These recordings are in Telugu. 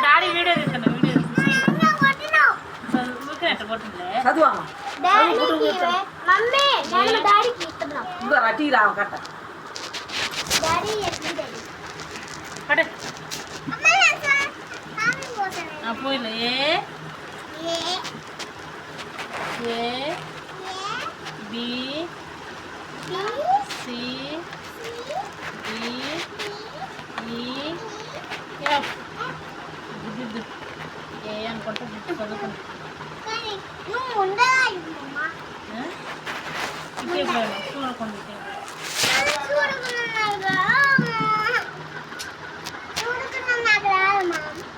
డాడీ వీడియో తీస్తున్నా వీడియో పోయిలే A B C D E F దిద్దు ఏ అనుకుంటా చదువుకుంటా చూడకుండా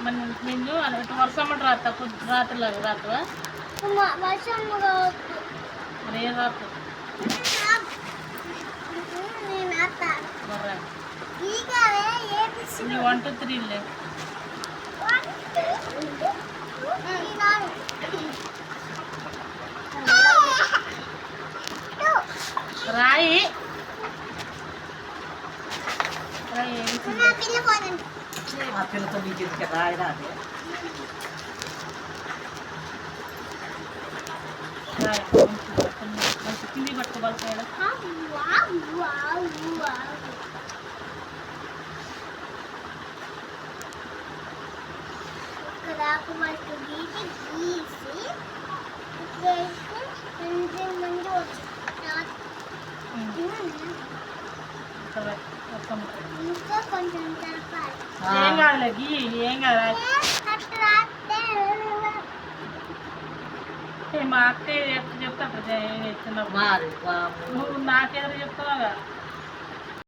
మరి నిన్ను వర్షం రాత్రిలాగా రాత్రవా మరి ఏం రాత్రి నీ 1 2 3 లే రాయి పిల్లతో నీకు రాయడా మంచి కింది పట్టుకోవాలి ఏం కాదులే ఏం కాదు మా అక్క చెప్తా నువ్వు నాకెదురు చెప్తావా